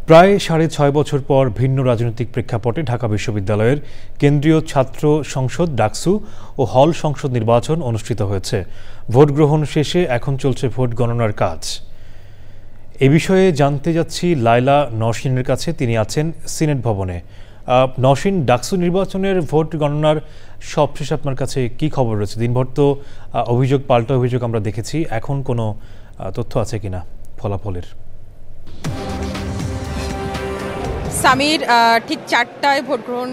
প্রায় ৬.৫ বছর পর ভিন্ন রাজনৈতিক প্রেক্ষাপটে ঢাকা বিশ্ববিদ্যালয়ের কেন্দ্রীয় ছাত্র সংসদ ডাকসু ও হল সংসদ নির্বাচন অনুষ্ঠিত হয়েছে। ভোট গ্রহণ শেষে এখন চলছে ভোট গণনার কাজ। এ বিষয়ে জানতে যাচ্ছি লায়লা নওশীনের কাছে, তিনি আছেন সিনেট ভবনে। নওশীন, ডাকসু নির্বাচনের ভোট গণনার সবশেষ আপনার কাছে কি খবর রয়েছে? দিনভর তো অভিযোগ পাল্টা অভিযোগ আমরা দেখেছি, এখন কোনো তথ্য আছে কিনা ফলাফলের? সামির, ঠিক ৪টায় ভোট গ্রহণ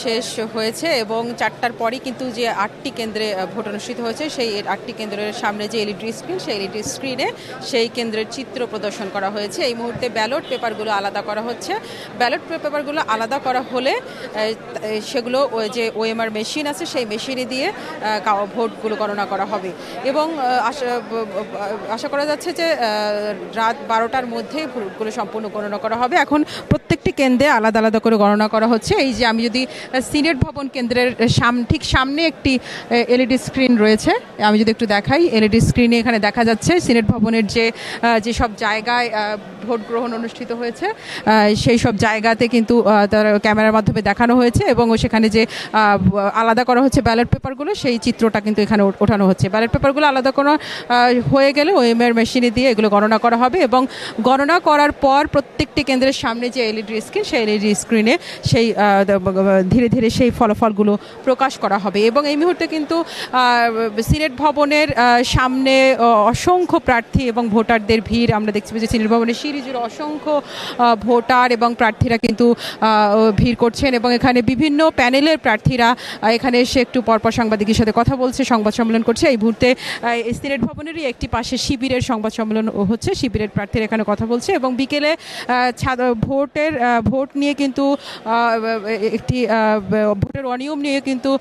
শেষ হয়েছে এবং ৪টার পরই কিন্তু যে ৮টি কেন্দ্রে ভোট অনুষ্ঠিত হয়েছে সেই ৮টি কেন্দ্রের সামনে যে এলইডি স্ক্রিন, সেই এলইডি স্ক্রিনে সেই কেন্দ্রের চিত্র প্রদর্শন করা হয়েছে। এই মুহূর্তে ব্যালট পেপারগুলো আলাদা করা হচ্ছে। ব্যালট পেপারগুলো আলাদা করা হলে সেগুলো যে ওএমআর মেশিন আছে সেই মেশিনে দিয়ে ভোটগুলো গণনা করা হবে এবং আশা করা যাচ্ছে যে রাত ১২টার মধ্যে ভোটগুলো সম্পূর্ণ গণনা করা হবে। এখন প্রত্যেকটি কেন্দ্রে আলাদা আলাদা করে গণনা করা হচ্ছে। এই যে আমি যদি সিনেট ভবন কেন্দ্রের ঠিক সামনে একটি এলইডি স্ক্রিন রয়েছে, আমি যদি একটু দেখাই, এলইডি স্ক্রিনে এখানে দেখা যাচ্ছে সিনেট ভবনের যেসব জায়গায় ভোট গ্রহণ অনুষ্ঠিত হয়েছে সেই সব জায়গাতে কিন্তু তার ক্যামেরার মাধ্যমে দেখানো হয়েছে এবং সেখানে যে আলাদা করা হচ্ছে ব্যালট পেপারগুলো, সেই চিত্রটা কিন্তু এখানে ওঠানো হচ্ছে। ব্যালট পেপারগুলো আলাদা করা হয়ে গেলে ওএমআর মেশিনে দিয়ে এগুলো গণনা করা হবে এবং গণনা করার পর প্রত্যেকটি কেন্দ্রের সামনে যে এলইডি স্ক্রিন, সেই এলইডি স্ক্রিনে সেই ধীরে ধীরে সেই ফলাফলগুলো প্রকাশ করা হবে। এবং এই মুহূর্তে কিন্তু সিনেট ভবনের সামনে অসংখ্য প্রার্থী এবং ভোটারদের ভিড় আমরা দেখছি যে সিনেট ভবনের সিঁড়ি জুড়ে অসংখ্য ভোটার এবং প্রার্থীরা কিন্তু ভিড় করছেন এবং এখানে বিভিন্ন প্যানেলের প্রার্থীরা এখানে এসে একটু পরপর সাংবাদিকের সাথে কথা বলছে, সংবাদ সম্মেলন করছে। এই মুহূর্তে সিনেট ভবনেরই একটি পাশে শিবিরের সংবাদ সম্মেলন হচ্ছে, শিবিরের প্রার্থীরা এখানে কথা বলছে এবং বিকেলে ভোট নিয়ে কিন্তু একটি ভোটের অনিয়ম নিয়ে কিন্তু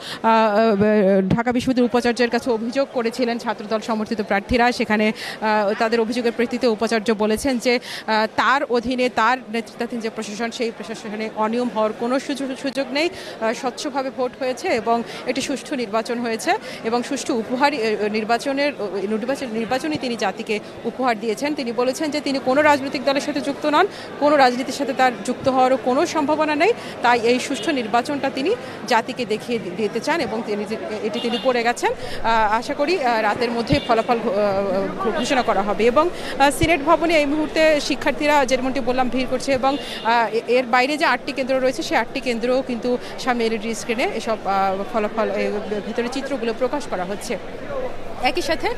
ঢাকা বিশ্ববিদ্যালয়ের উপাচার্যের কাছে অভিযোগ করেছিলেন ছাত্রদল সমর্থিত প্রার্থীরা। সেখানে তাদের অভিযোগের প্রেক্ষিতে উপাচার্য বলেছেন যে তার অধীনে তার নেতৃত্বাধীন যে প্রশাসন, সেই প্রশাসনে অনিয়ম হওয়ার কোনো সুযোগ নেই। স্বচ্ছভাবে ভোট হয়েছে এবং একটি সুষ্ঠু নির্বাচন হয়েছে এবং সুষ্ঠু নির্বাচনই তিনি জাতিকে উপহার দিয়েছেন। তিনি বলেছেন যে তিনি কোনো রাজনৈতিক দলের সাথে যুক্ত নন, কোনো রাজনীতির সাথে তার যুক্ত হওয়ারও কোনো সম্ভাবনা নেই। তাই এই সুষ্ঠু নির্বাচনটা তিনি জাতিকে দেখিয়ে দিতে চান এবং এটি তিনি করে গেছেন। আশা করি রাতের মধ্যে ফলাফল ঘোষণা করা হবে এবং সিনেট ভবনে এই মুহূর্তে শিক্ষার্থীরা যেমনটি বললাম ভিড় করছে এবং এর বাইরে যে 8টি কেন্দ্র রয়েছে সেই 8টি কেন্দ্রও কিন্তু সামনে এলইডি স্ক্রিনে এসব ফলাফল ভেতরে চিত্রগুলো প্রকাশ করা হচ্ছে। একই সাথে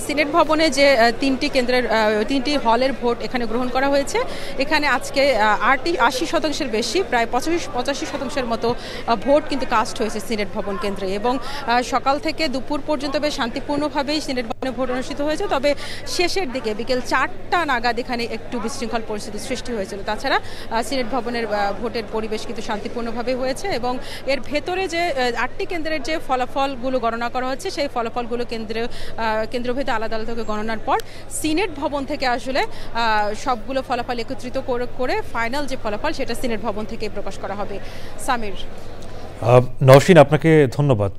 সিনেট ভবনে যে 3টি হলের ভোট এখানে গ্রহণ করা হয়েছে, এখানে আজকে 80% বেশি, প্রায় 85% মতো ভোট কিন্তু কাস্ট হয়েছে সিনেট ভবন কেন্দ্রে এবং সকাল থেকে দুপুর পর্যন্ত বেশ শান্তিপূর্ণভাবেই সিনেট ভবনে ভোট অনুষ্ঠিত হয়েছে। তবে শেষের দিকে বিকেল 4টা নাগাদ এখানে একটু বিশৃঙ্খল পরিস্থিতির সৃষ্টি হয়েছিল। তাছাড়া সিনেট ভবনের ভোটের পরিবেশ কিন্তু শান্তিপূর্ণভাবে হয়েছে এবং এর ভেতরে যে 8টি কেন্দ্রের যে ফলাফলগুলো গণনা করা হচ্ছে সেই ফলাফলগুলো কেন্দ্রভেদে আলাদা আলাদা গণনার পর সিনেট ভবন থেকে আসলে সবগুলো ফলাফল একত্রিত করে ফাইনাল যে ফলাফল সেটা সিনেট ভবন থেকে প্রকাশ করা হবে। সামির, নওশীন, আপনাকে ধন্যবাদ।